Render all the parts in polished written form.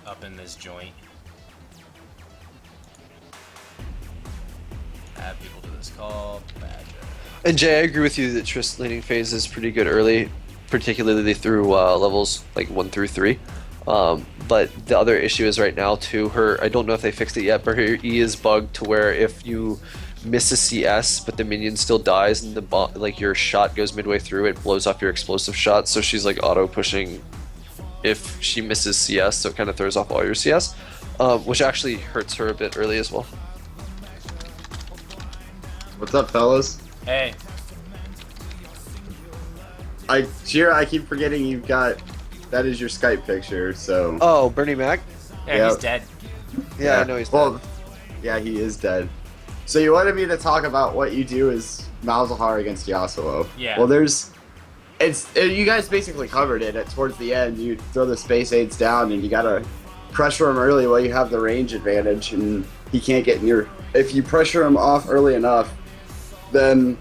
up in this joint. Add people to this call. Badger. And Jay, I agree with you that Triss laning phase is pretty good early, particularly through levels like 1 through 3. But the other issue is right now too, I don't know if they fixed it yet, but her E is bugged to where if you miss a CS but the minion still dies and like your shot goes midway through, it blows off your explosive shot, so she's like auto pushing if she misses CS, so it kind of throws off all your CS, which actually hurts her a bit early as well. What's up, fellas? Hey. Jira, I keep forgetting you've got... That is your Skype picture, so... Oh, Bernie Mac? Yeah, he's Yep. dead. Yeah, I know he's well, dead. yeah, he is dead. So you wanted me to talk about what you do as Malzahar against Yasuo. Yeah. Well, you guys basically covered it. Towards the end, you throw the space aids down, and you gotta pressure him early while you have the range advantage, and he can't get in your... If you pressure him off early enough, then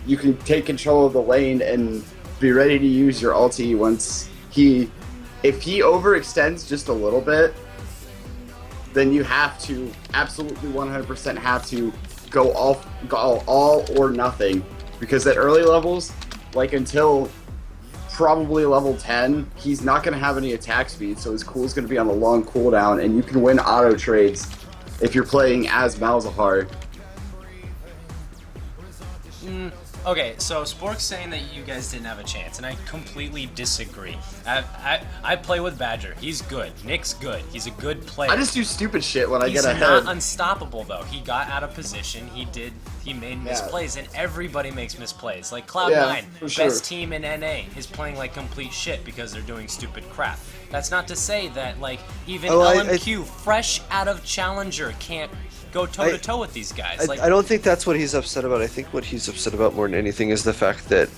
you can take control of the lane and be ready to use your ulti once if he overextends just a little bit, then you have to, absolutely 100% have to go all or nothing, because at early levels, like until probably level 10, he's not going to have any attack speed, so his cool is going to be on a long cooldown, and you can win auto trades if you're playing as Malzahar. Okay, so Spork's saying that you guys didn't have a chance, and I completely disagree. I play with Badger. He's good. Nick's good. He's a good player. I just do stupid shit when I He's get ahead. not unstoppable though. He got out of position. He made misplays, and everybody makes misplays. Like Cloud9, for sure. best team in NA, is playing like complete shit because they're doing stupid crap. That's not to say that like even LMQ, fresh out of Challenger, can't go toe to toe with these guys. I don't think that's what he's upset about. I think what he's upset about more than anything is the fact that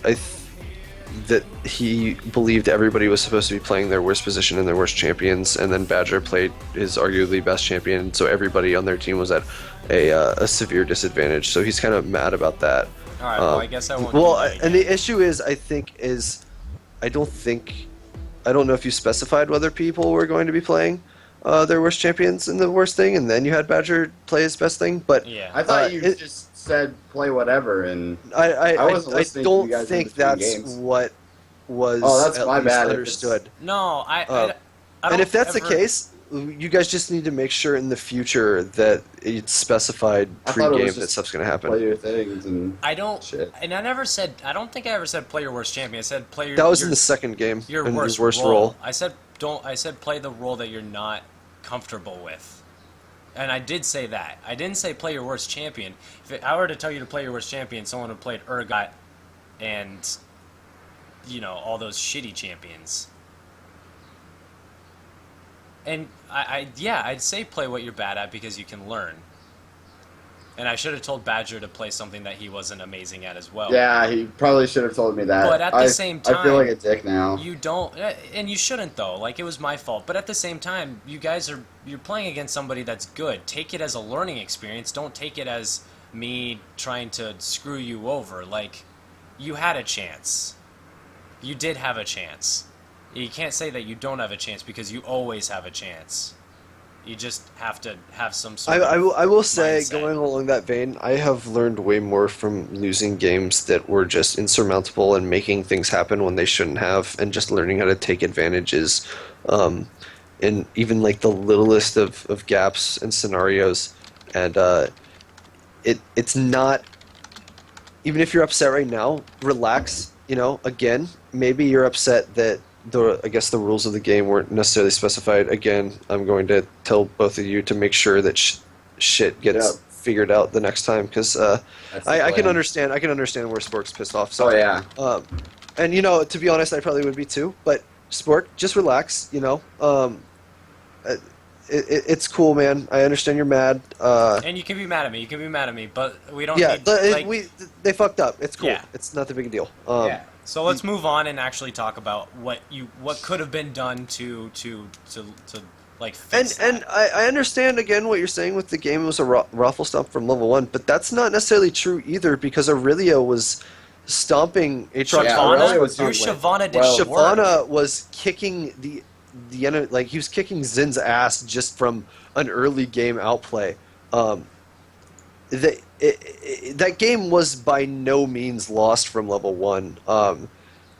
that he believed everybody was supposed to be playing their worst position and their worst champions, and then Badger played his arguably best champion, so everybody on their team was at a severe disadvantage. So he's kind of mad about that. All right, well, I guess I won't. Well, and the issue is, I don't know if you specified whether people were going to be playing their worst champions in the worst thing, and then you had Badger play his best thing. But yeah, I thought you just said play whatever, and I don't to think that's games. what was that's at my least bad. understood. No, I don't And if that's ever... the case, you guys just need to make sure in the future that it's specified pre-game that stuff's going to happen. Play your things and I don't, shit. and I never said. I don't think I ever said play your worst champion. I said play your. That was your, in the second game. Your in worst, worst role. role. I said don't. I said play the role that you're not comfortable with, and I did say that. I didn't say play your worst champion. If I were to tell you to play your worst champion, someone would played Urgot, and all those shitty champions. And I'd say play what you're bad at because you can learn. And I should have told Badger to play something that he wasn't amazing at as well. Yeah, he probably should have told me that. But at the same time, I feel like a dick now. You don't, and you shouldn't though. Like, it was my fault. But at the same time, you're playing against somebody that's good. Take it as a learning experience. Don't take it as me trying to screw you over. Like, you had a chance. You did have a chance. You can't say that you don't have a chance because you always have a chance. You just have to have some sort of I will say, mindset. going along that vein, I have learned way more from losing games that were just insurmountable and making things happen when they shouldn't have, and just learning how to take advantages in even like the littlest of gaps and scenarios. And it's not, even if you're upset right now, relax. Again, maybe you're upset that I guess the rules of the game weren't necessarily specified. Again, I'm going to tell both of you to make sure that shit gets figured out the next time, because I can understand. I can understand where Spork's pissed off. So, and to be honest, I probably would be too. But Spork, just relax. It's cool, man. I understand you're mad. And you can be mad at me. You can be mad at me, but we don't. Yeah, need, they fucked up. It's cool. Yeah. It's not the big deal. Yeah. So let's move on and actually talk about what could have been done to like fix And I understand again what you're saying with the game. It was a raffle stomp from level 1, but that's not necessarily true either, because Aurelia was stomping Aatrox. Shyvana? was Your doing Shyvana did Shyvana was kicking the enemy, like he was kicking Zin's ass just from an early game outplay. That game was by no means lost from level one.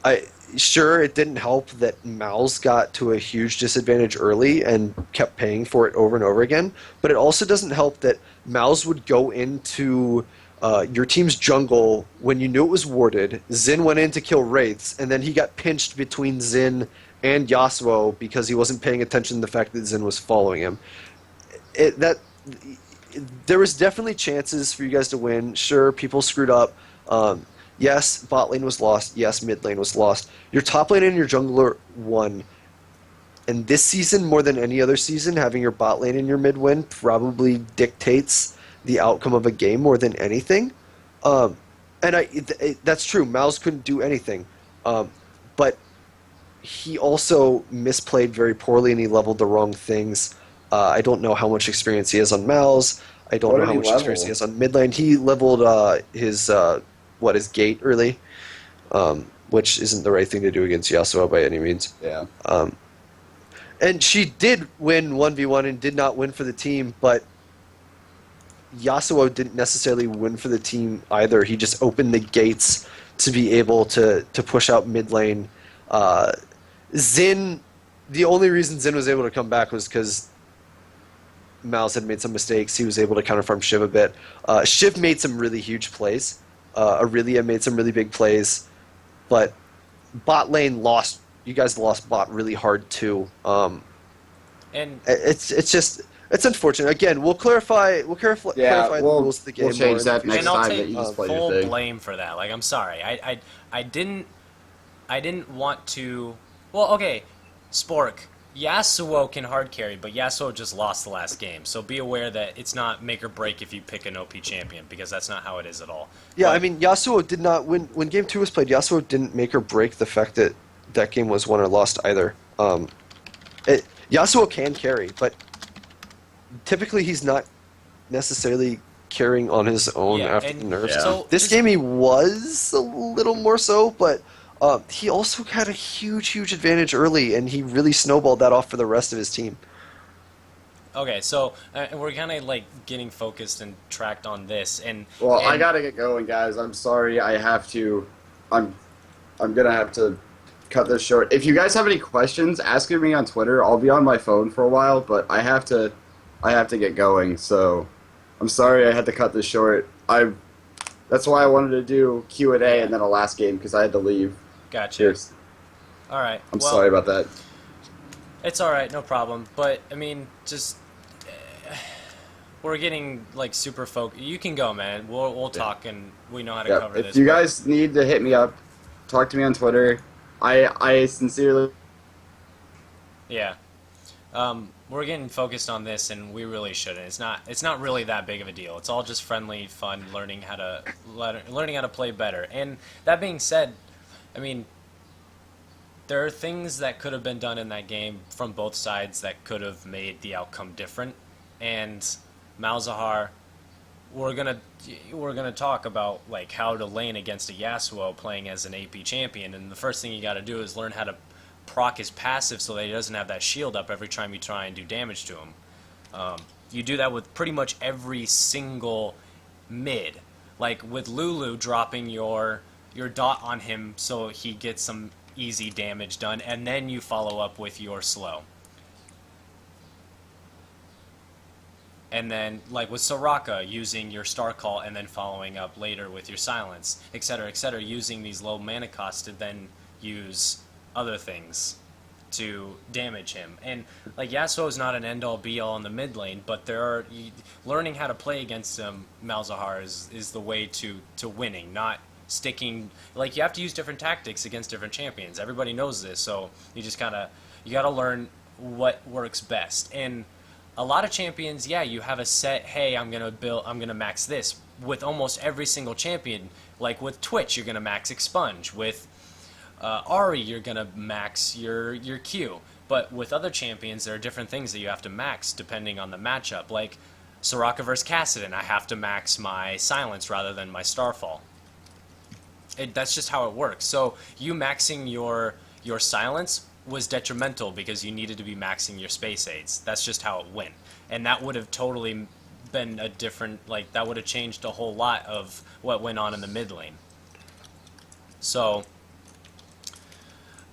I sure it didn't help that Mouse got to a huge disadvantage early and kept paying for it over and over again, but it also doesn't help that Mouse would go into your team's jungle when you knew it was warded. Xin went in to kill Wraiths, and then he got pinched between Xin and Yasuo because he wasn't paying attention to the fact that Xin was following him. There was definitely chances for you guys to win. Sure, people screwed up. Yes, bot lane was lost. Yes, mid lane was lost. Your top lane and your jungler won. And this season, more than any other season, having your bot lane and your mid win probably dictates the outcome of a game more than anything. That's true. Mouse couldn't do anything. But he also misplayed very poorly and he leveled the wrong things. I don't know how much experience he has on Mouse. I don't know how much experience he has on mid lane. He leveled his gate early, which isn't the right thing to do against Yasuo by any means. Yeah. And she did win 1v1 and did not win for the team, but Yasuo didn't necessarily win for the team either. He just opened the gates to be able to push out mid lane. Xin, the only reason Xin was able to come back was because Mouse had made some mistakes. He was able to counterfarm Shiv a bit. Shiv made some really huge plays. Aurelia made some really big plays, but bot lane lost. You guys lost bot really hard too. And it's unfortunate. Again, we'll clarify the rules of the game. We'll change more that in the next and I'll time take that you just play your full thing. blame for that. Like, I'm sorry. I didn't want to. Well, okay, Spork. Yasuo can hard carry, but Yasuo just lost the last game. So be aware that it's not make or break if you pick an OP champion, because that's not how it is at all. Yeah, But- I mean, Yasuo did not win when Game 2 was played. Yasuo didn't make or break the fact that that game was won or lost either. Yasuo can carry, but typically he's not necessarily carrying on his own Yeah, after and the nerfs. Yeah. so This just- game he was a little more so, but he also had a huge advantage early, and he really snowballed that off for the rest of his team. Okay, so we're kind of like getting focused and tracked on this, and Well, and, I gotta get going, guys. I'm sorry. I have to. I'm gonna have to cut this short. If you guys have any questions, ask me on Twitter. I'll be on my phone for a while, but I have to get going. So I'm sorry I had to cut this short. That's why I wanted to do Q&A and then a last game because I had to leave. Gotcha. Cheers. All right. I'm well, sorry about that. It's all right, no problem. But I mean, just we're getting like super focused. You can go, man. We'll talk, and we know how to Yeah. cover If this. you but- guys need to hit me up, talk to me on Twitter. I sincerely. Yeah. We're getting focused on this, and we really shouldn't. It's not really that big of a deal. It's all just friendly, fun, learning how to play better. And that being said, I mean, there are things that could have been done in that game from both sides that could have made the outcome different. And Malzahar, we're gonna talk about like how to lane against a Yasuo playing as an AP champion. And the first thing you got to do is learn how to proc his passive so that he doesn't have that shield up every time you try and do damage to him. You do that with pretty much every single mid. Like with Lulu dropping your dot on him so he gets some easy damage done, and then you follow up with your slow. And then, like with Soraka, using your Star Call and then following up later with your Silence, etc., using these low mana costs to then use other things to damage him. And like Yasuo is not an end-all be-all in the mid lane, but learning how to play against him, Malzahar, is the way to winning, not sticking. Like, you have to use different tactics against different champions. Everybody knows this, so you gotta learn what works best. And a lot of champions, yeah, you have a set, hey, I'm gonna max this. With almost every single champion, like with Twitch, you're gonna max Expunge. With Ahri, you're gonna max your Q. But with other champions, there are different things that you have to max depending on the matchup. Like Soraka versus Kassadin, I have to max my Silence rather than my Starfall. That's just how it works. So you maxing your Silence was detrimental because you needed to be maxing your space aids. That's just how it went. And that would have totally been a different, like, that would have changed a whole lot of what went on in the mid lane. So,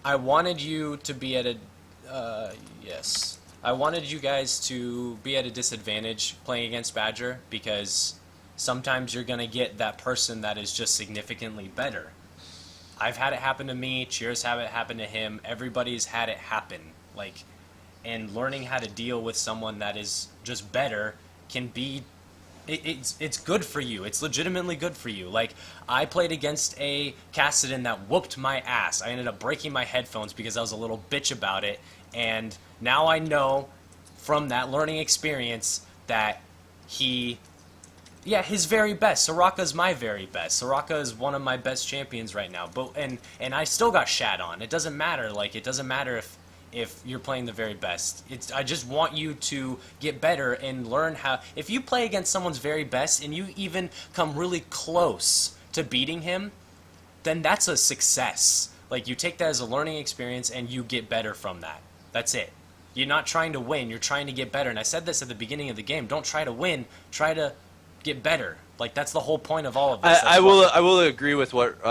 I wanted you to be at a, yes. I wanted you guys to be at a disadvantage playing against Badger because sometimes you're going to get that person that is just significantly better. I've had it happen to me, Cheers have it happen to him, everybody's had it happen. Like, and learning how to deal with someone that is just better can be, it's good for you. It's legitimately good for you. Like, I played against a Kassadin that whooped my ass. I ended up breaking my headphones because I was a little bitch about it, and now I know from that learning experience that his very best. Soraka's my very best. Soraka is one of my best champions right now. But and I still got shat on. It doesn't matter. Like, it doesn't matter if you're playing the very best. I just want you to get better and learn how. If you play against someone's very best and you even come really close to beating him, then that's a success. Like, you take that as a learning experience and you get better from that. That's it. You're not trying to win. You're trying to get better. And I said this at the beginning of the game. Don't try to win. Try to get better. Like, that's the whole point of all of this. I will agree with what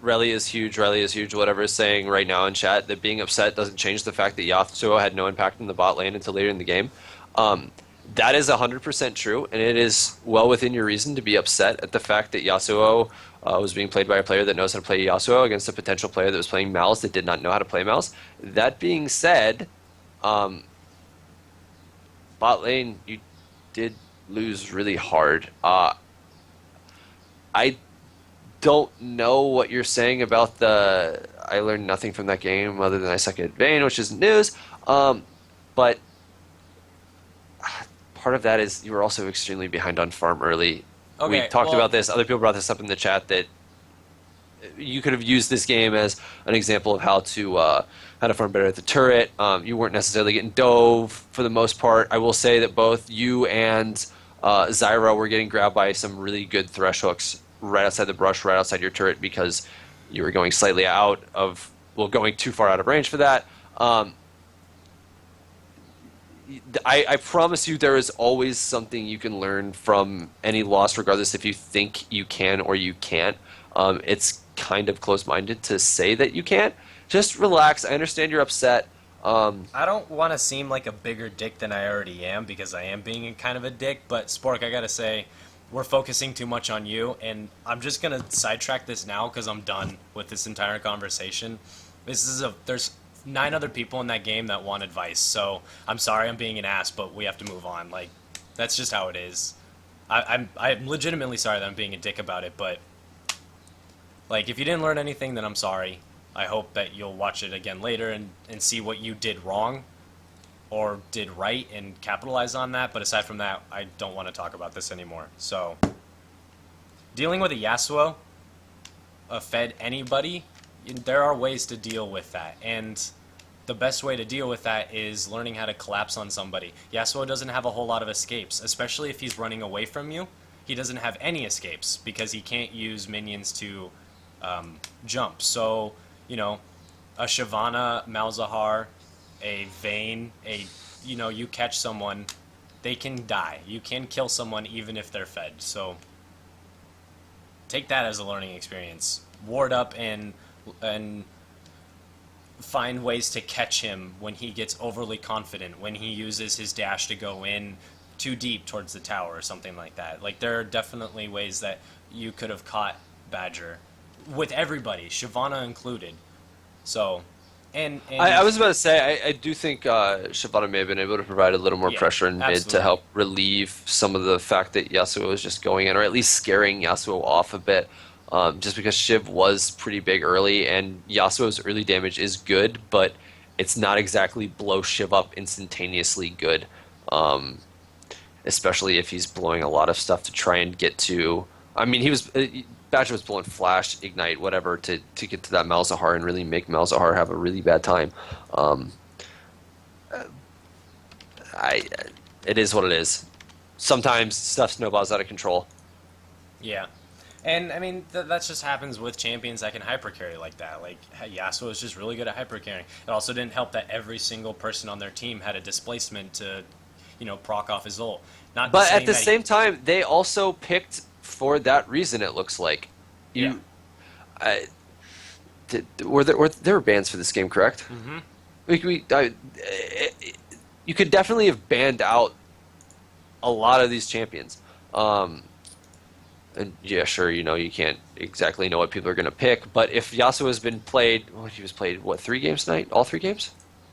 Relly is huge, whatever is saying right now in chat, that being upset doesn't change the fact that Yasuo had no impact in the bot lane until later in the game. That is 100% true, and it is well within your reason to be upset at the fact that Yasuo was being played by a player that knows how to play Yasuo against a potential player that was playing Mal's that did not know how to play Mal's. That being said, bot lane, you did lose really hard. I don't know what you're saying about the I learned nothing from that game other than I suck at Vayne, which isn't news. But part of that is you were also extremely behind on farm early. Okay, we talked about this. Other people brought this up in the chat that you could have used this game as an example of how to farm better at the turret. You weren't necessarily getting dove for the most part. I will say that both you and Zyra were getting grabbed by some really good thresh hooks right outside the brush, right outside your turret, because you were going slightly going too far out of range for that. I promise you there is always something you can learn from any loss, regardless if you think you can or you can't. It's kind of close-minded to say that you can't. Just relax. I understand you're upset. I don't want to seem like a bigger dick than I already am, because I am being kind of a dick, but Spork, I gotta say, we're focusing too much on you, and I'm just gonna sidetrack this now because I'm done with this entire conversation. There's 9 other people in that game that want advice, so I'm sorry I'm being an ass, but we have to move on. Like, that's just how it is. I'm legitimately sorry that I'm being a dick about it, but like, if you didn't learn anything, then I'm sorry. I hope that you'll watch it again later and see what you did wrong or did right and capitalize on that. But aside from that, I don't want to talk about this anymore. So, dealing with a Yasuo, fed anybody, there are ways to deal with that. And the best way to deal with that is learning how to collapse on somebody. Yasuo doesn't have a whole lot of escapes, especially if he's running away from you. He doesn't have any escapes because he can't use minions to jump. So, you know, a Shyvana, Malzahar, a Vayne, you catch someone, they can die. You can kill someone even if they're fed. So take that as a learning experience. Ward up and find ways to catch him when he gets overly confident, when he uses his dash to go in too deep towards the tower or something like that. Like, there are definitely ways that you could have caught Badger with everybody, Shyvana included. So, and I was about to say, I do think Shyvana may have been able to provide a little more pressure in mid to help relieve some of the fact that Yasuo was just going in, or at least scaring Yasuo off a bit. Just because Shiv was pretty big early, and Yasuo's early damage is good, but it's not exactly blow Shiv up instantaneously good. Especially if he's blowing a lot of stuff to try and get to... I mean, Badger was blowing Flash, Ignite, whatever, to get to that Malzahar and really make Malzahar have a really bad time. It is what it is. Sometimes stuff snowballs out of control. Yeah. And I mean, that just happens with champions that can hypercarry like that. Like Yasuo is just really good at hypercarrying. It also didn't help that every single person on their team had a displacement to, proc off his ult. Not But at saying the that same time, they also picked for that reason. It looks like Yeah. There were bans for this game, correct? Mm-hmm. You could definitely have banned out a lot of these champions. And yeah, sure, you can't exactly know what people are going to pick. But if Yasuo has been played, he was played, 3 games tonight? All 3 games?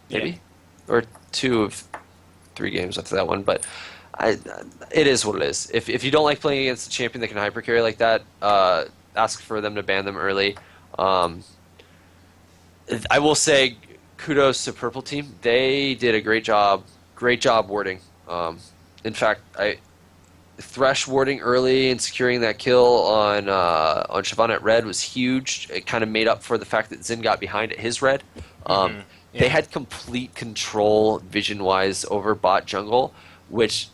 Maybe? Or 2 of 3 games after that one. But it is what it is. If you don't like playing against a champion that can hypercarry like that, ask for them to ban them early. I will say kudos to Purple Team. They did a great job warding. In fact, Thresh warding early and securing that kill on Shyvana at red was huge. It kind of made up for the fact that Xin got behind at his red. They had complete control vision-wise over bot jungle, which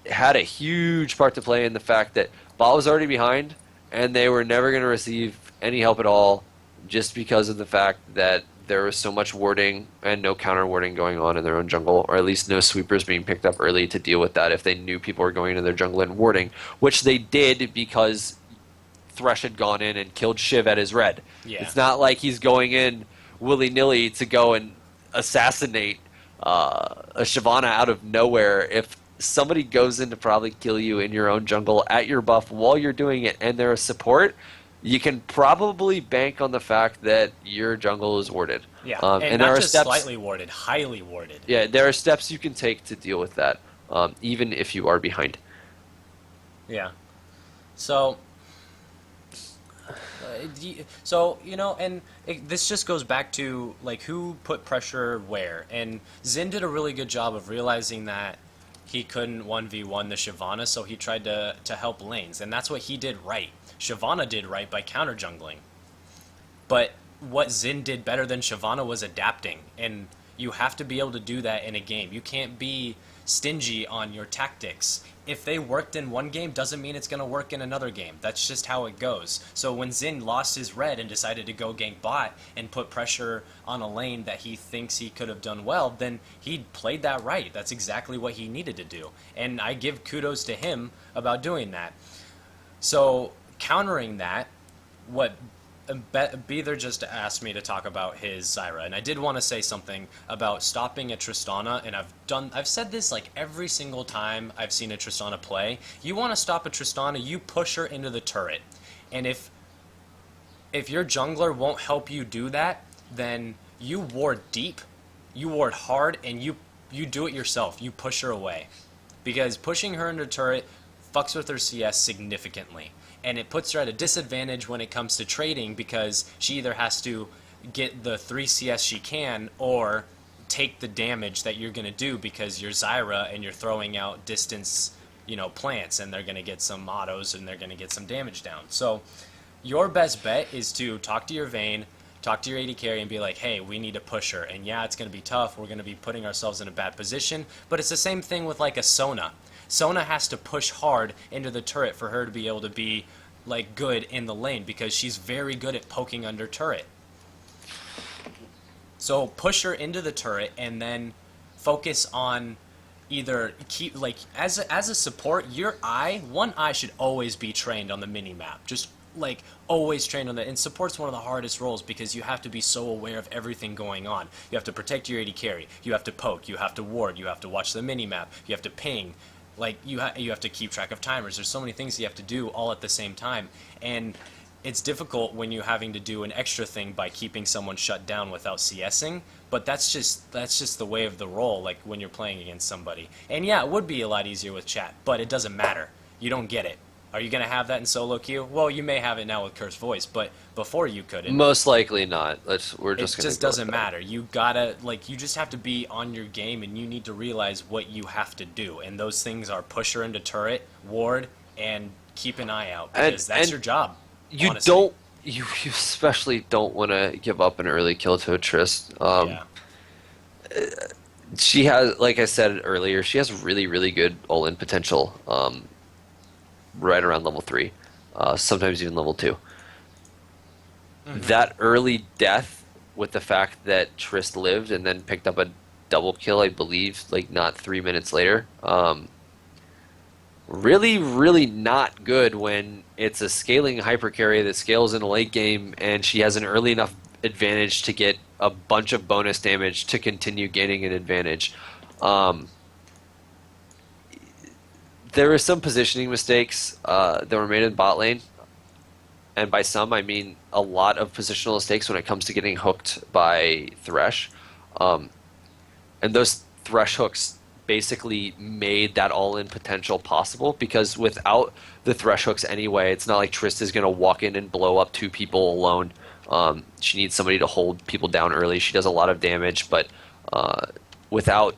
had a huge part to play in the fact that bot was already behind, and they were never going to receive any help at all just because of the fact that there was so much warding and no counter warding going on in their own jungle, or at least no sweepers being picked up early to deal with that if they knew people were going into their jungle and warding, which they did because Thresh had gone in and killed Shiv at his red. Yeah. It's not like he's going in willy-nilly to go and assassinate a Shyvana out of nowhere. If somebody goes in to probably kill you in your own jungle at your buff while you're doing it and they're a support, you can probably bank on the fact that your jungle is warded. Yeah, and not there are just steps, slightly warded, highly warded. Yeah, there are steps you can take to deal with that, even if you are behind. Yeah. So, this just goes back to like who put pressure where, and Xin did a really good job of realizing that he couldn't 1v1 the Shyvana, so he tried to help lanes, and that's what he did right. Shyvana did right by counter jungling. But what Xin did better than Shyvana was adapting, and you have to be able to do that in a game. You can't be stingy on your tactics. If they worked in one game, doesn't mean it's going to work in another game. That's just how it goes. So when Xin lost his red and decided to go gank bot and put pressure on a lane that he thinks he could have done well, then he played that right. That's exactly what he needed to do. And I give kudos to him about doing that. So countering that, what Beether just asked me to talk about his Zyra, and I did want to say something about stopping a Tristana, and I've said this like every single time I've seen a Tristana play. You want to stop a Tristana, you push her into the turret, and if your jungler won't help you do that, then you ward deep, you ward hard, and you do it yourself. You push her away, because pushing her into the turret fucks with her CS significantly. And it puts her at a disadvantage when it comes to trading because she either has to get the 3 CS she can or take the damage that you're going to do because you're Zyra and you're throwing out distance, plants, and they're going to get some autos and they're going to get some damage down. So your best bet is to talk to your Vayne, talk to your AD carry and be like, hey, we need to push her. And yeah, it's going to be tough. We're going to be putting ourselves in a bad position. But it's the same thing with like a Sona. Sona has to push hard into the turret for her to be able to be like good in the lane because she's very good at poking under turret. So push her into the turret and then focus on either keep like as a support, one eye should always be trained on the mini map. Just like always trained on that. And support's one of the hardest roles because you have to be so aware of everything going on. You have to protect your AD carry. You have to poke. You have to ward. You have to watch the mini map. You have to ping. Like you have to keep track of timers. There's so many things you have to do all at the same time, and it's difficult when you're having to do an extra thing by keeping someone shut down without CSing. But that's just the way of the role. Like when you're playing against somebody, and yeah, it would be a lot easier with chat, but it doesn't matter. You don't get it. Are you gonna have that in solo queue? Well, you may have it now with Cursed Voice, but before you couldn't. Most likely not. It just doesn't matter. You gotta you just have to be on your game, and you need to realize what you have to do. And those things are push her into turret, ward, and keep an eye out because that's your job. You honestly. you especially don't want to give up an early kill to a Trist. Yeah. She has, like I said earlier, she has really, really good all-in potential. Right around level 3. sometimes even level 2. That early death with the fact that Trist lived and then picked up a double kill, I believe, like not 3 minutes later, really, really not good when it's a scaling hyper carry that scales in a late game and she has an early enough advantage to get a bunch of bonus damage to continue gaining an advantage. There were some positioning mistakes that were made in bot lane. And by some, I mean a lot of positional mistakes when it comes to getting hooked by Thresh. And those Thresh hooks basically made that all-in potential possible, because without the Thresh hooks anyway, it's not like Trist is going to walk in and blow up 2 people alone. She needs somebody to hold people down early. She does a lot of damage, but without...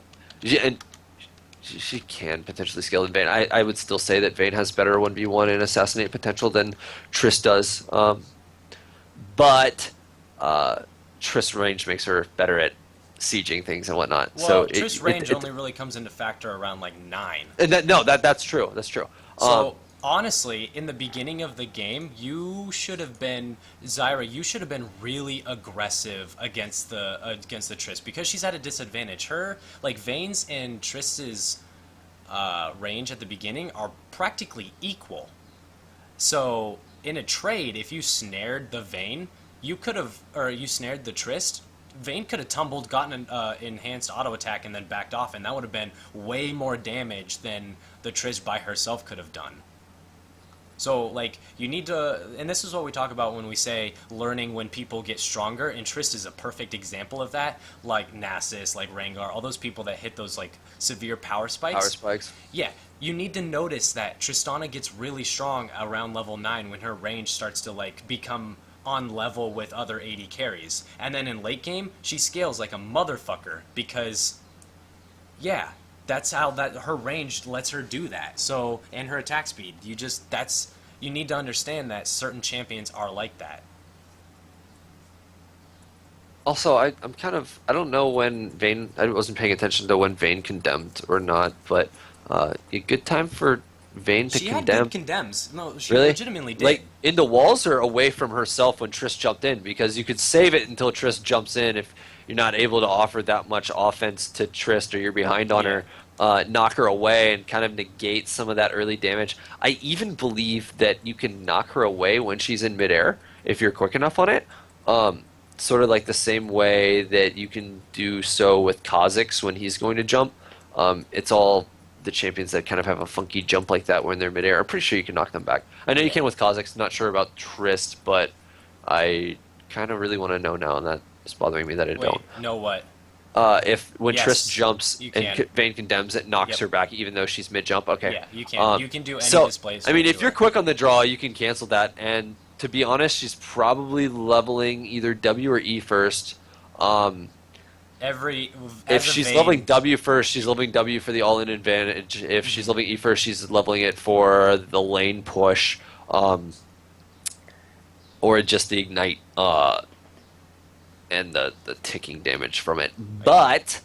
And she can potentially scale in Vayne. I would still say that Vayne has better 1v1 and assassinate potential than Trist does. But Trist's range makes her better at sieging things and whatnot. Well, so Trist's range only really comes into factor around like 9. And that's true. That's true. So honestly, in the beginning of the game, you should have been Zyra. You should have been really aggressive against the Trist, because she's at a disadvantage. Her like Vayne's and Trist's range at the beginning are practically equal. So in a trade, if you snared the Vayne, you snared the Trist. Vayne could have tumbled, gotten an enhanced auto attack, and then backed off, and that would have been way more damage than the Trist by herself could have done. So, like, you need to... And this is what we talk about when we say learning when people get stronger, and Trist is a perfect example of that, like Nasus, like Rengar, all those people that hit those, like, severe power spikes. Power spikes. Yeah, you need to notice that Tristana gets really strong around level 9 when her range starts to, like, become on level with other AD carries. And then in late game, she scales like a motherfucker, because, yeah... That's how her range lets her do that. So, and her attack speed. You need to understand that certain champions are like that. Also, I don't know when Vayne... I wasn't paying attention to when Vayne condemned or not, but a good time for Vayne to condemn... She had good condemns. No, she really? Legitimately did. Like, into walls or away from herself when Triss jumped in? Because you could save it until Triss jumps in if you're not able to offer that much offense to Triss or you're behind on her. Knock her away and kind of negate some of that early damage. I even believe that you can knock her away when she's in midair if you're quick enough on it. Sort of like the same way that you can do so with Kha'Zix when he's going to jump. It's all the champions that kind of have a funky jump like that when they're midair. I'm pretty sure you can knock them back. I know you can with Kha'Zix. Not sure about Trist, but I kind of really want to know now, and that is bothering me that I don't. Know what? If when Yes, Trist jumps you and can. Vayne condemns it, knocks her back even though she's mid jump. Okay. Yeah, you can. You can do any so, displays. I mean, if to you're it. quick on the draw, you can cancel that. And to be honest, she's probably leveling either W or E first. If she's leveling W first, she's leveling W for the all-in advantage. If she's leveling E first, she's leveling it for the lane push, or just the ignite and the ticking damage from it. But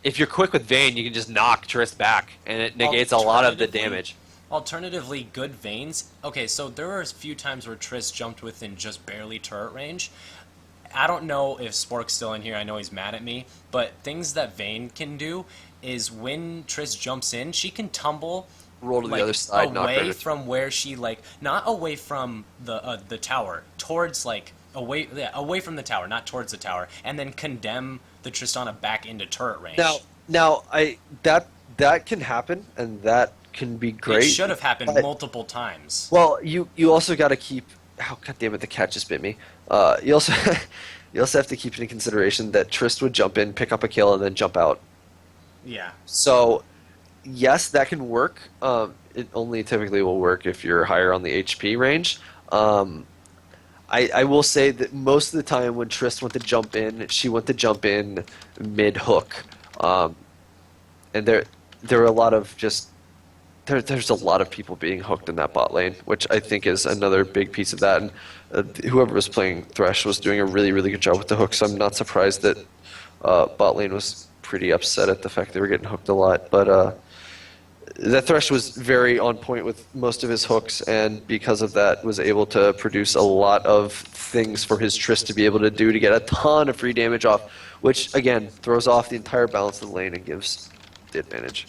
if you're quick with Vayne, you can just knock Triss back, and it negates a lot of the damage. Alternatively, good Vaynes. Okay, so there were a few times where Triss jumped within just barely turret range. I don't know if Spork's still in here. I know he's mad at me. But things that Vayne can do is when Triss jumps in, she can tumble Roll to the other side, knock her away to- from where she, like, not away from the tower, towards, like, away from the tower, not towards the tower, and then condemn the Tristana back into turret range. Now, that can happen, and that can be great. It should have happened but- multiple times. Well, you also got to keep. Oh, God damn it! The cat just bit me. You also have to keep in consideration that Trist would jump in, pick up a kill, and then jump out. Yeah. So, yes, that can work. It only typically will work if you're higher on the HP range. I will say that most of the time when Trist went to jump in, she went to jump in mid-hook. And there are a lot of just... There's a lot of people being hooked in that bot lane, which I think is another big piece of that. And whoever was playing Thresh was doing a really, really good job with the hooks. I'm not surprised that bot lane was pretty upset at the fact they were getting hooked a lot. But that Thresh was very on point with most of his hooks, and because of that, was able to produce a lot of things for his Triss to be able to do to get a ton of free damage off, which again throws off the entire balance of the lane and gives the advantage.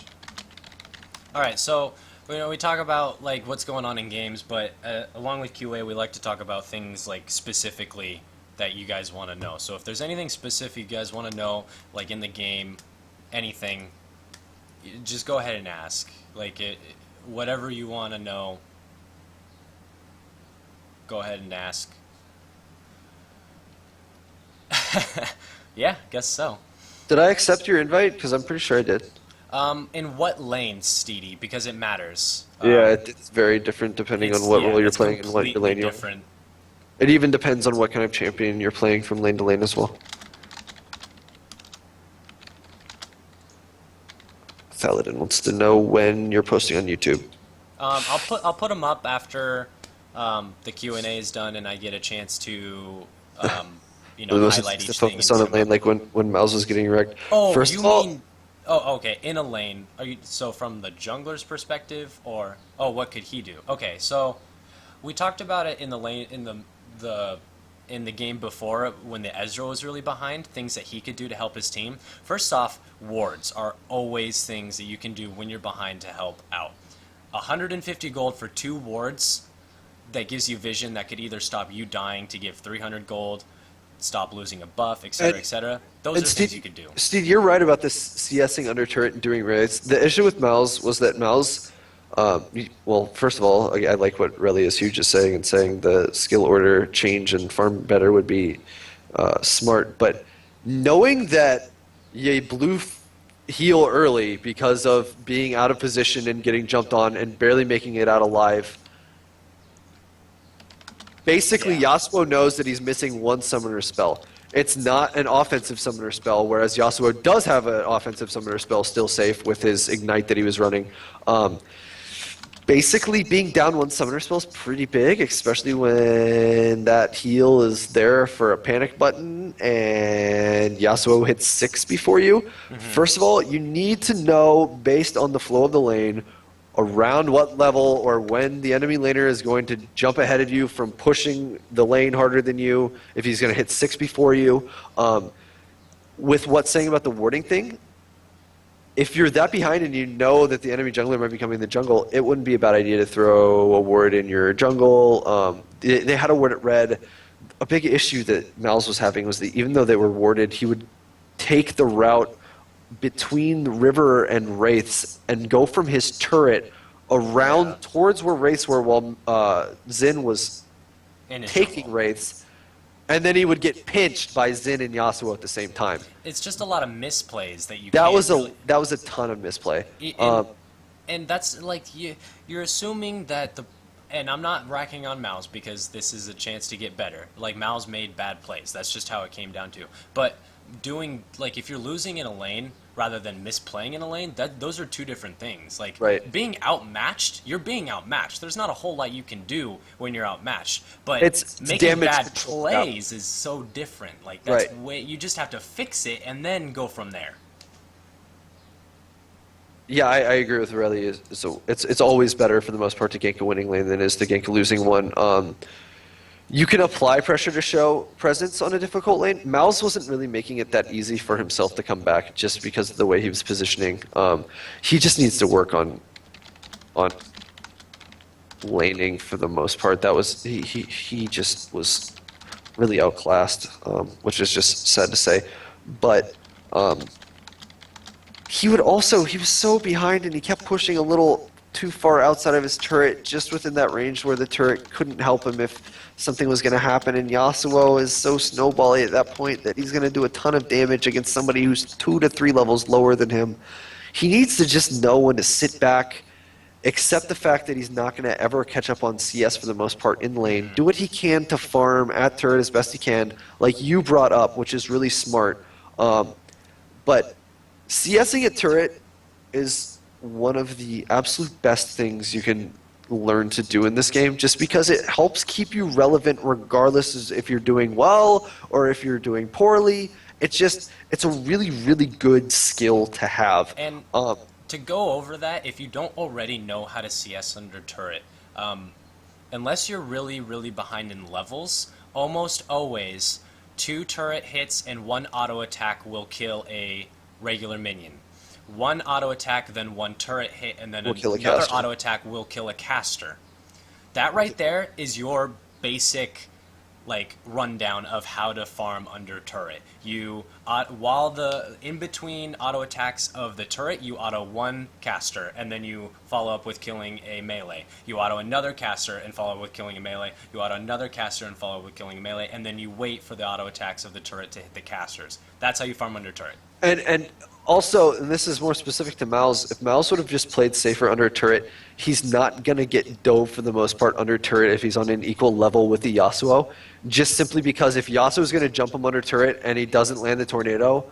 All right, so we talk about like what's going on in games, but along with QA, we like to talk about things like specifically that you guys want to know. So if there's anything specific you guys want to know, like in the game, anything, just go ahead and ask. Like whatever you want to know, go ahead and ask. Yeah, guess so. Did I accept your invite? Because I'm pretty sure I did. In what lane, Steedy? Because it matters. Yeah, it's very different depending on what role you're playing and what your lane you're different. It even depends on what kind of champion you're playing from lane to lane as well. Thaladin wants to know when you're posting on YouTube. I'll put them up after the Q&A is done and I get a chance to highlight each thing. Focus on a lane like when Mouse was getting wrecked. Oh, First you of all, mean? Oh, okay. In a lane. Are you so from the jungler's perspective, or what could he do? Okay, so we talked about it in the lane in the game before when the Ezreal was really behind. Things that he could do to help his team. First off, wards are always things that you can do when you're behind to help out. 150 gold for 2 wards that gives you vision that could either stop you dying to give 300 gold, stop losing a buff, etc., etc. Those are things you could do. Steve, you're right about this CSing under turret and doing raids. The issue with Mal's was that Mal's, well, first of all, I like what Relly is huge is saying, and saying the skill order change and farm better would be smart. But knowing that you blew heal early because of being out of position and getting jumped on and barely making it out alive, basically, Yasuo knows that he's missing one summoner spell. It's not an offensive summoner spell, whereas Yasuo does have an offensive summoner spell still safe with his Ignite that he was running. Basically, being down one summoner spell is pretty big, especially when that heal is there for a panic button and Yasuo hits 6 before you. Mm-hmm. First of all, you need to know, based on the flow of the lane, around what level or when the enemy laner is going to jump ahead of you from pushing the lane harder than you, if he's going to hit 6 before you. With what's saying about the warding thing, if you're that behind and you know that the enemy jungler might be coming in the jungle, it wouldn't be a bad idea to throw a ward in your jungle. They had a ward at red. A big issue that Mal's was having was that even though they were warded, he would take the route between River and Wraiths and go from his turret around towards where Wraiths were while Xin was taking Wraiths, and then he would get pinched by Xin and Yasuo at the same time. It's just a lot of misplays that you. That was a ton of misplay. And that's like you're assuming that and I'm not racking on Mal's because this is a chance to get better. Like Mal's made bad plays. That's just how it came down to. But doing like if you're losing in a lane rather than misplaying in a lane, those are two different things. Like being outmatched, you're being outmatched. There's not a whole lot you can do when you're outmatched. But it's making bad plays is so different. Like that's way you just have to fix it and then go from there. Yeah, I agree with Relly. So it's always better for the most part to gank a winning lane than it is to gank a losing one. You can apply pressure to show presence on a difficult lane. Mal's wasn't really making it that easy for himself to come back just because of the way he was positioning. He just needs to work on laning for the most part. That was he just was really outclassed, which is just sad to say. But he was so behind and he kept pushing a little too far outside of his turret, just within that range where the turret couldn't help him if something was going to happen. And Yasuo is so snowbally at that point that he's going to do a ton of damage against somebody who's 2 to 3 levels lower than him. He needs to just know when to sit back, accept the fact that he's not going to ever catch up on CS for the most part in lane, do what he can to farm at turret as best he can, like you brought up, which is really smart. But CSing at turret is one of the absolute best things you can learn to do in this game, just because it helps keep you relevant regardless if you're doing well or if you're doing poorly. It's a really, really good skill to have. And to go over that, if you don't already know how to CS under turret, unless you're really, really behind in levels, almost always 2 turret hits and 1 auto attack will kill a regular minion. 1 auto attack, then 1 turret hit, and then Will kill a another caster. auto attack will kill a caster. That right there is your basic like rundown of how to farm under turret. You while the in between auto attacks of the turret, you auto 1 caster and then you follow up with killing a melee. You auto another caster and follow up with killing a melee. You auto another caster and follow up with killing a melee, and then you wait for the auto attacks of the turret to hit the casters. That's how you farm under turret. And also, and this is more specific to Mal's, if Mal's would have just played safer under turret, he's not going to get dove for the most part under turret if he's on an equal level with the Yasuo. Just simply because if Yasuo is going to jump him under turret and he doesn't land the tornado,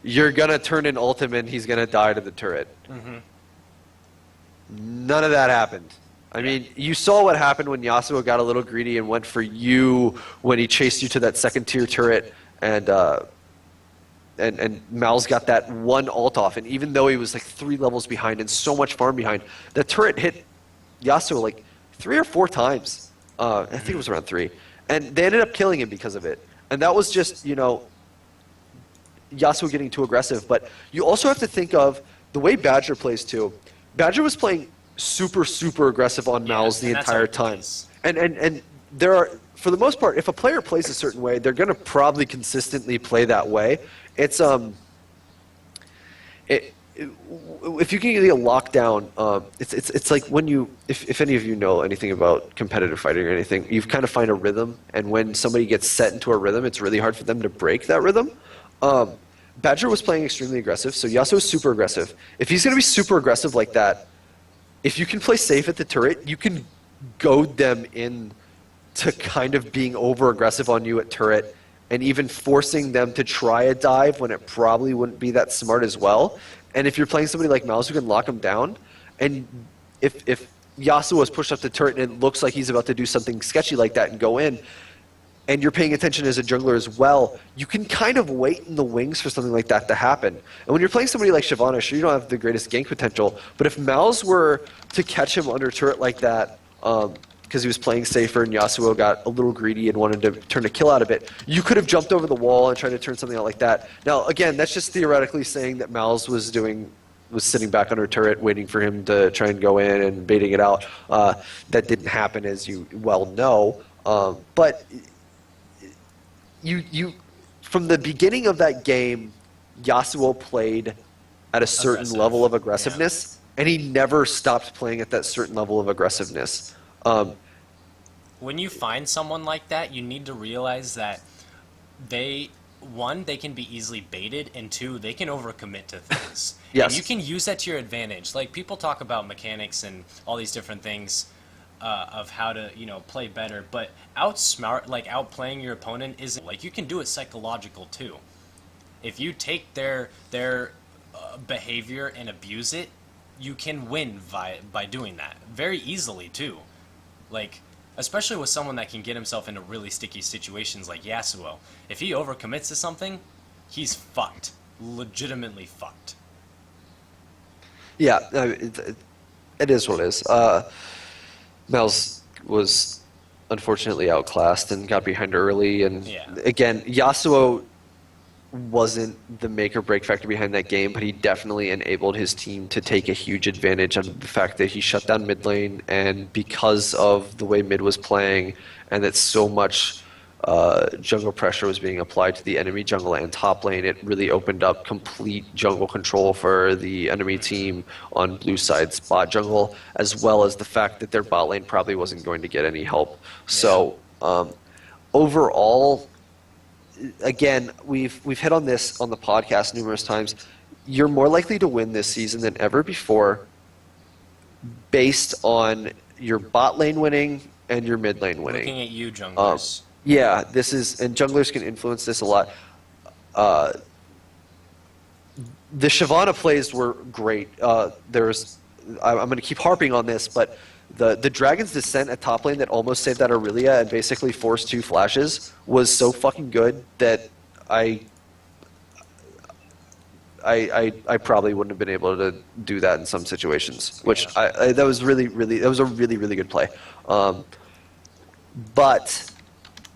you're going to turn in ultimate and he's going to die to the turret. None of that happened. I mean, you saw what happened when Yasuo got a little greedy and went for you when he chased you to that second tier turret, and Mal's got that 1 ult off, and even though he was like 3 levels behind and so much farm behind, the turret hit Yasuo like 3 or 4 times. I think it was around 3. And they ended up killing him because of it. And that was just, Yasuo getting too aggressive. But you also have to think of the way Badger plays too. Badger was playing super, super aggressive on Mal's the and that's entire how it time. is. And there are, for the most part, if a player plays a certain way, they're going to probably consistently play that way. It's if you can get a lockdown, it's like when you, if any of you know anything about competitive fighting or anything, you kind of find a rhythm, and when somebody gets set into a rhythm, it's really hard for them to break that rhythm. Badger was playing extremely aggressive, so Yasuo is super aggressive. If he's going to be super aggressive like that, if you can play safe at the turret, you can goad them in to kind of being over aggressive on you at turret, and even forcing them to try a dive when it probably wouldn't be that smart as well. And if you're playing somebody like Mouse who can lock him down, and if Yasuo was pushed up the turret and it looks like he's about to do something sketchy like that and go in, and you're paying attention as a jungler as well, you can kind of wait in the wings for something like that to happen. And when you're playing somebody like Shyvana, sure, you don't have the greatest gank potential, but if Mal's were to catch him under turret like that, because he was playing safer and Yasuo got a little greedy and wanted to turn a kill out of it, you could have jumped over the wall and tried to turn something out like that. Now, again, that's just theoretically saying that Mal's was sitting back under turret waiting for him to try and go in and baiting it out. That didn't happen, as you well know. But you from the beginning of that game, Yasuo played at a certain Aggressive. level of aggressiveness, and he never stopped playing at that certain level of aggressiveness. When you find someone like that, you need to realize that they can be easily baited, and 2, they can overcommit to things. Yes. And you can use that to your advantage. Like, people talk about mechanics and all these different things of how to, play better, but outplaying your opponent isn't, like, you can do it psychological too. If you take their behavior and abuse it, you can win by doing that very easily too. Like, especially with someone that can get himself into really sticky situations like Yasuo. If he overcommits to something, he's fucked. Legitimately fucked. Yeah, it is what it is. Mel's was unfortunately outclassed and got behind early, and again, Yasuo wasn't the make or break factor behind that game, but he definitely enabled his team to take a huge advantage on the fact that he shut down mid lane, and because of the way mid was playing and that so much jungle pressure was being applied to the enemy jungle and top lane, it really opened up complete jungle control for the enemy team on blue side spot jungle, as well as the fact that their bot lane probably wasn't going to get any help. So overall, again, we've hit on this on the podcast numerous times. You're more likely to win this season than ever before based on your bot lane winning and your mid lane winning. Looking at you, junglers. Yeah, this is, and junglers can influence this a lot. The Shyvana plays were great. I'm going to keep harping on this, but the Dragon's Descent at top lane that almost saved that Aurelia and basically forced 2 flashes was so fucking good that I probably wouldn't have been able to do that in some situations. Which that was really a really good play. But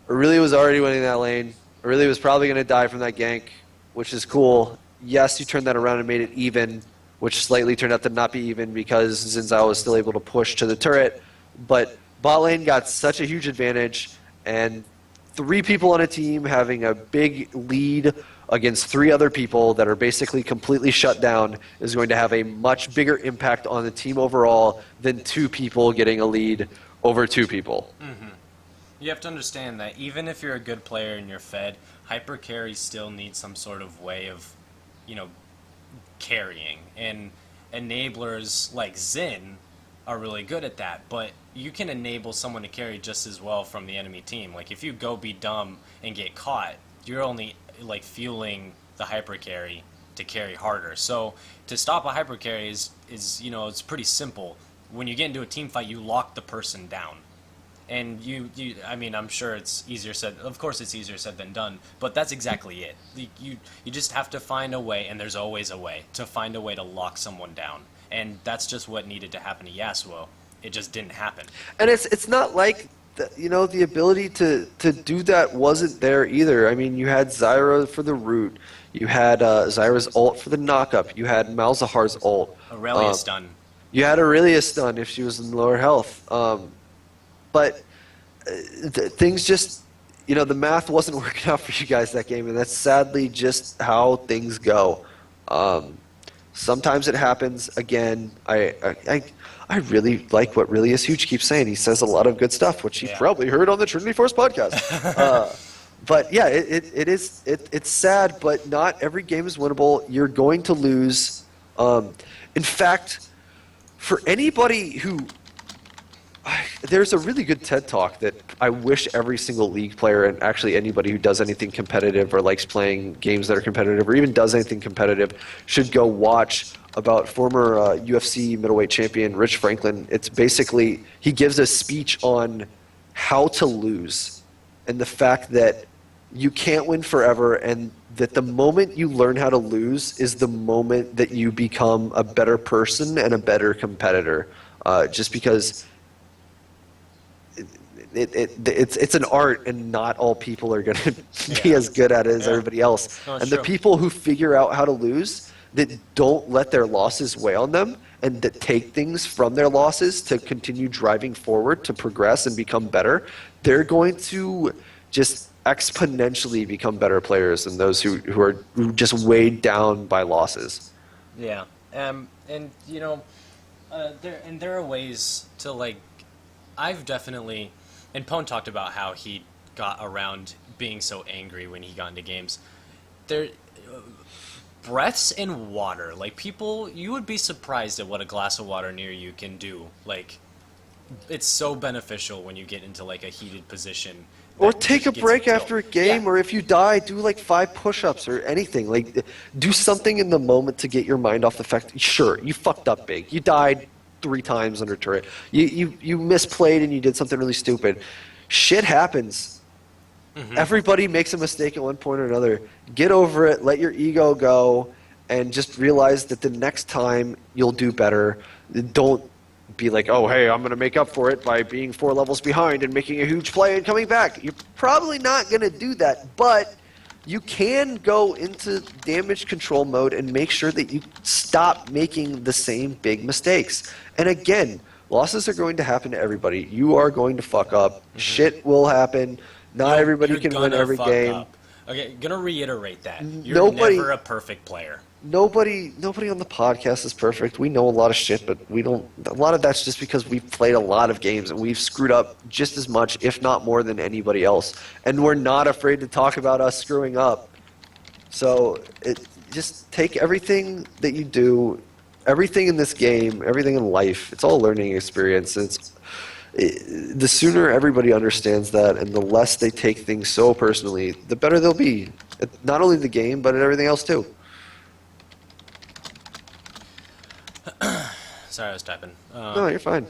Aurelia was already winning that lane. Aurelia was probably going to die from that gank, which is cool. Yes, you turned that around and made it even, which slightly turned out to not be even because Xin Zhao was still able to push to the turret. But bot lane got such a huge advantage, and 3 people on a team having a big lead against 3 other people that are basically completely shut down is going to have a much bigger impact on the team overall than 2 people getting a lead over 2 people. You have to understand that even if you're a good player and you're fed, hyper carry still needs some sort of way of, carrying. And enablers like Xin are really good at that, but you can enable someone to carry just as well from the enemy team. Like if you go be dumb and get caught, you're only fueling the hyper carry to carry harder. So to stop a hyper carry is it's pretty simple. When you get into a team fight, you lock the person down. And I'm sure it's easier said. Of course, it's easier said than done. But that's exactly it. You just have to find a way, and there's always a way to find a way to lock someone down. And that's just what needed to happen to Yasuo. It just didn't happen. And it's not like the ability to do that wasn't there either. I mean, you had Zyra for the root. You had Zyra's ult for the knockup. You had Malzahar's ult. Aurelia stun. You had Aurelia stun if she was in lower health. But things just, the math wasn't working out for you guys that game, and that's sadly just how things go. Sometimes it happens. Again, I really like what Really Is Huge keeps saying. He says a lot of good stuff, which you probably heard on the Trinity Force podcast. But yeah, it's sad, but not every game is winnable. You're going to lose. In fact, for anybody who... There's a really good TED Talk that I wish every single League player and actually anybody who does anything competitive or likes playing games that are competitive or even does anything competitive should go watch about former UFC middleweight champion Rich Franklin. It's basically, he gives a speech on how to lose and the fact that you can't win forever and that the moment you learn how to lose is the moment that you become a better person and a better competitor. Just because... It's an art, and not all people are going to be as good at it as everybody else. No, and the people who figure out how to lose, that don't let their losses weigh on them, and that take things from their losses to continue driving forward, to progress and become better, they're going to just exponentially become better players than those who are just weighed down by losses. Yeah, and there are ways to I've definitely. And Pone talked about how he got around being so angry when he got into games. Breaths in water. People, you would be surprised at what a glass of water near you can do. It's so beneficial when you get into, a heated position. Or take a break into after a game, or if you die, do 5 push-ups or anything. Do something in the moment to get your mind off the fact, sure, you fucked up big. You died 3 times under turret. You misplayed and you did something really stupid. Shit happens. Mm-hmm. Everybody makes a mistake at one point or another. Get over it, let your ego go, and just realize that the next time you'll do better. Don't be like, oh, hey, I'm going to make up for it by being 4 levels behind and making a huge play and coming back. You're probably not going to do that, but you can go into damage control mode and make sure that you stop making the same big mistakes. And again, losses are going to happen to everybody. You are going to fuck up. Mm-hmm. Shit will happen. Not everybody can win every game. Up. Okay, gonna reiterate that. You're never a perfect player. Nobody on the podcast is perfect. We know a lot of shit, but we don't. A lot of that's just because we've played a lot of games and we've screwed up just as much, if not more, than anybody else. And we're not afraid to talk about us screwing up. So just take everything that you do, everything in this game, everything in life. It's all a learning experience. The sooner everybody understands that, and the less they take things so personally, the better they'll be. Not only the game, but in everything else too. Sorry, I was typing. No, you're fine.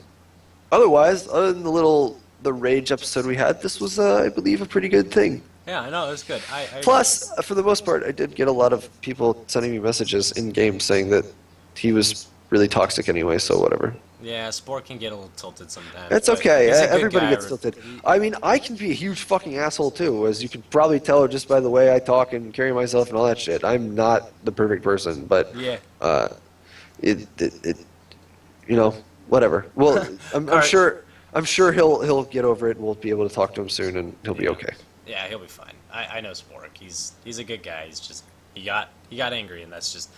Otherwise, other than the rage episode we had, this was, I believe, a pretty good thing. Yeah, I know, it was good. I Plus, for the most part, I did get a lot of people sending me messages in game saying that he was really toxic anyway. So whatever. Yeah, Sport can get a little tilted sometimes. It's but okay. he's a good Everybody guy. gets tilted. I mean, I can be a huge fucking asshole too, as you can probably tell just by the way I talk and carry myself and all that shit. I'm not the perfect person, but Yeah. it you know, whatever. Well, I'm Alright. sure he'll get over it. We'll be able to talk to him soon, and he'll be okay. Yeah, he'll be fine. I know Spork. He's a good guy. He's just he got angry, and that's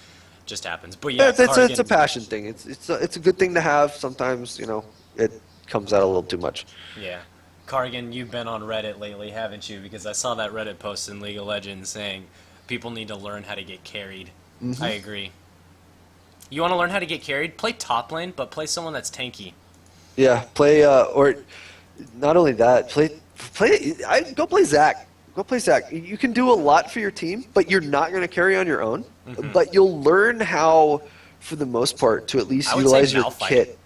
just happens. But yeah, It's a Cardigan- passion thing. It's a good thing to have. Sometimes it comes out a little too much. Yeah. Cardigan, you've been on Reddit lately, haven't you? Because I saw that Reddit post in League of Legends saying people need to learn how to get carried. I agree. You want to learn how to get carried? Play top lane, but play someone that's tanky. Yeah, play or not only that, go play Zach. Go play Zach. You can do a lot for your team, but you're not going to carry on your own. But you'll learn how, for the most part, to at least I would utilize say your Malphite. kit.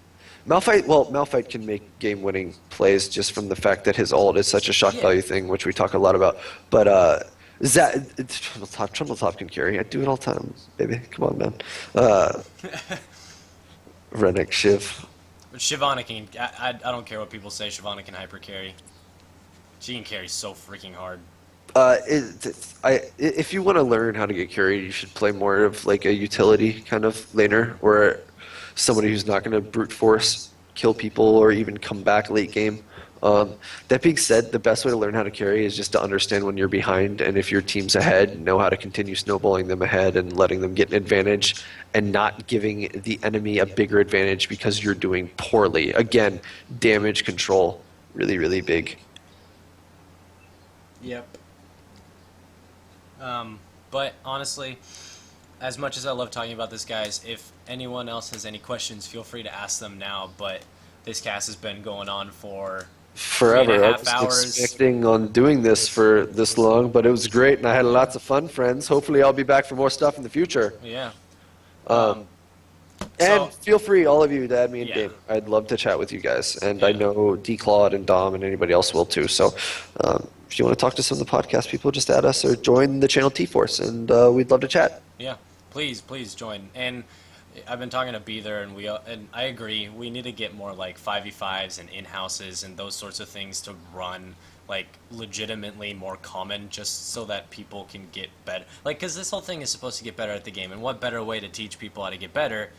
Malphite can make game-winning plays just from the fact that his ult is such a shock Yeah. value thing, which we talk a lot about. But Zach, Trundle Top can carry. I do it all the time, baby. Come on, man. Rennick, Shiv. Shyvana can. I don't care what people say. Shyvana can hyper carry. She can carry so freaking hard. If you want to learn how to get carried, you should play more of like a utility kind of laner, or somebody who's not going to brute force kill people or even come back late game. That being said, the best way to learn how to carry is just to understand when you're behind, and if your team's ahead, know how to continue snowballing them ahead and letting them get an advantage, and not giving the enemy a bigger advantage because you're doing poorly. Again, damage control, really, really big. Yep. But honestly, as much as I love talking about this, guys, if anyone else has any questions, feel free to ask them now. But this cast has been going on for Forever. 3.5 I wasn't hours. expecting on doing this for this long, but it was great, and I had lots of fun, friends. Hopefully, I'll be back for more stuff in the future. Yeah. And So- feel free, all of you, to add me in Yeah. game. I'd love to chat with you guys, and Yeah. I know D-Claude and Dom and anybody else will too. So, if you want to talk to some of the podcast people, just add us or join the channel T-Force, and we'd love to chat. Yeah, please join. And I've been talking to Beether, and I agree. We need to get more like 5v5s and in-houses and those sorts of things to run like legitimately more common, just so that people can get better. Like, because this whole thing is supposed to get better at the game, and what better way to teach people how to get better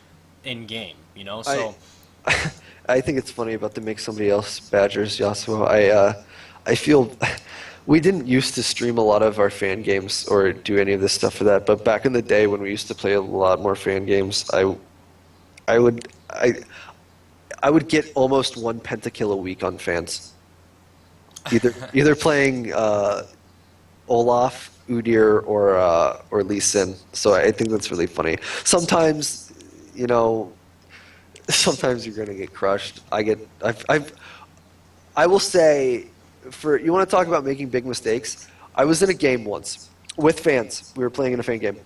in game? You know, so I think it's funny about to make somebody else Badgers, Yasuo. I feel we didn't used to stream a lot of our fan games or do any of this stuff for that, but back in the day when we used to play a lot more fan games, I would get almost one pentakill a week on fans. Either playing Olaf, Udyr, or Lee Sin. So I think that's really funny. Sometimes, sometimes you're gonna get crushed. I will say, you want to talk about making big mistakes? I was in a game once with fans. We were playing in a fan game.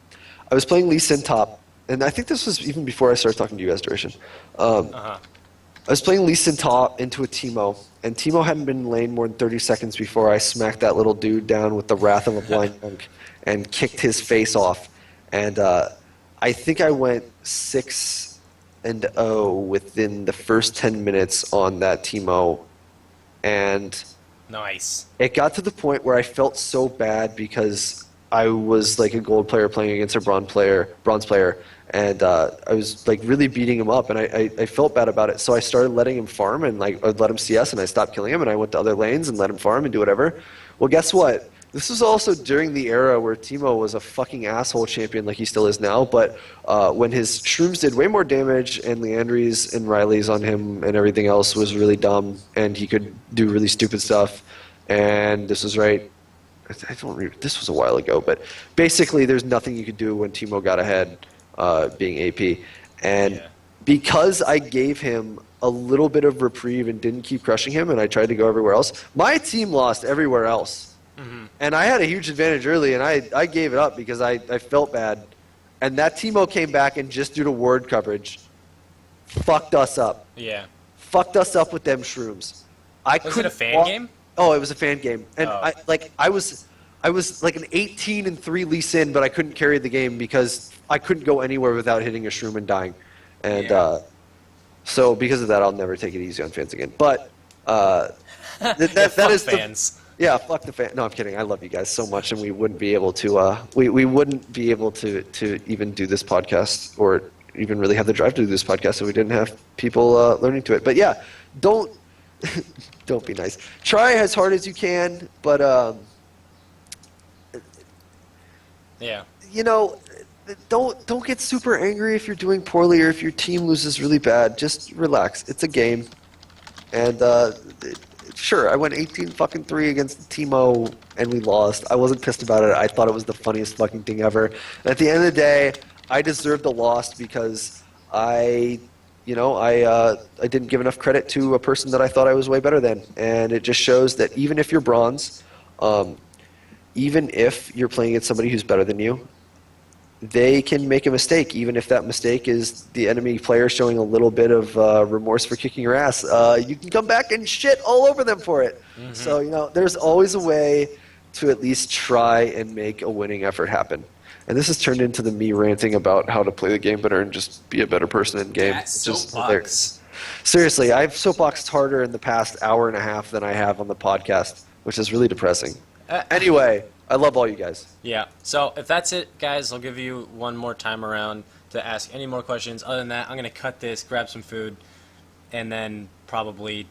I was playing Lee Sin top, and I think this was even before I started talking to you guys, Duration. I was playing Lee Sin top into a Teemo, and Teemo hadn't been in lane more than 30 seconds before I smacked that little dude down with the Wrath of a Blind Monk and kicked his face off. And I think I went 6-0 within the first 10 minutes on that Teemo, and nice. it got to the point where I felt so bad because I was like a gold player playing against a bronze player, and I was like really beating him up, and I felt bad about it. So I started letting him farm, and like I'd let him CS, and I stopped killing him, and I went to other lanes and let him farm and do whatever. Well, guess what? This was also during the era where Teemo was a fucking asshole champion like he still is now, but when his shrooms did way more damage and Leandries and Riley's on him and everything else was really dumb, and he could do really stupid stuff, and this was right. This was a while ago, but basically there's nothing you could do when Teemo got ahead being AP. And Yeah. because I gave him a little bit of reprieve and didn't keep crushing him, and I tried to go everywhere else, my team lost everywhere else. And I had a huge advantage early, and I gave it up because I felt bad. And that Teemo came back and just due to word coverage, fucked us up. Yeah. Fucked us up with them shrooms. Was it a fan game? Oh, it was a fan game, and Oh. I was like an 18-3 Lee Sin, but I couldn't carry the game because I couldn't go anywhere without hitting a shroom and dying. And Yeah. so because of that, I'll never take it easy on fans again. But that Fuck is fans. yeah, fuck the fan. No, I'm kidding. I love you guys so much, and we wouldn't be able to. We wouldn't be able to even do this podcast or even really have the drive to do this podcast if we didn't have people learning to it. But yeah, don't don't be nice. Try as hard as you can, but Yeah. you know, don't get super angry if you're doing poorly or if your team loses really bad. Just relax. It's a game, and sure, I went 18-3 against Timo and we lost. I wasn't pissed about it. I thought it was the funniest fucking thing ever. And at the end of the day, I deserved the loss because I didn't give enough credit to a person that I thought I was way better than. And it just shows that even if you're bronze, even if you're playing against somebody who's better than you, they can make a mistake, even if that mistake is the enemy player showing a little bit of remorse for kicking your ass. You can come back and shit all over them for it. Mm-hmm. So, there's always a way to at least try and make a winning effort happen. And this has turned into me ranting about how to play the game better and just be a better person in game. That's It's just soapbox. hilarious. Seriously, I've soapboxed harder in the past hour and a half than I have on the podcast, which is really depressing. Anyway, I love all you guys. Yeah. So if that's it, guys, I'll give you one more time around to ask any more questions. Other than that, I'm gonna cut this, grab some food, and then probably.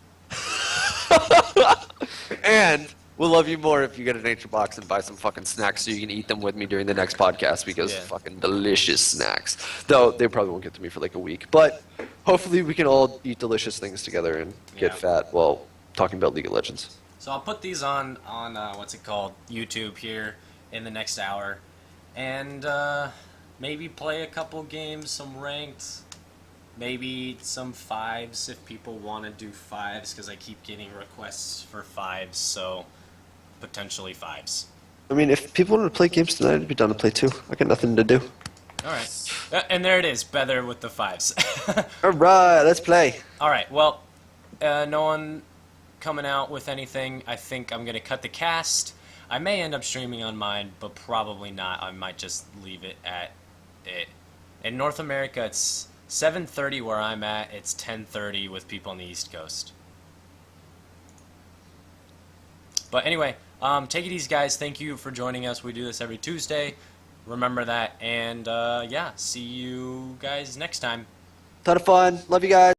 And we'll love you more if you get a nature box and buy some fucking snacks so you can eat them with me during the next podcast because Yeah. fucking delicious snacks. Though they probably won't get to me for like a week. But hopefully we can all eat delicious things together and get Yeah. fat while talking about League of Legends. So I'll put these on what's it called, YouTube here in the next hour, and maybe play a couple games, some ranked, maybe some fives if people want to do fives because I keep getting requests for fives, so potentially fives. I mean, if people want to play games tonight, I'd be down to play too. I got nothing to do. All right, and there it is, Beather with the fives. All right, let's play. All right, well, no one coming out with anything. I think I'm gonna cut the cast. I may end up streaming on mine, but probably not. I might just leave it at it. In North America, it's 7:30 where I'm at. It's 10:30 with people on the East Coast. But anyway, take it easy, guys. Thank you for joining us. We do this every Tuesday. Remember that. And yeah, see you guys next time. Ton of fun. Love you guys.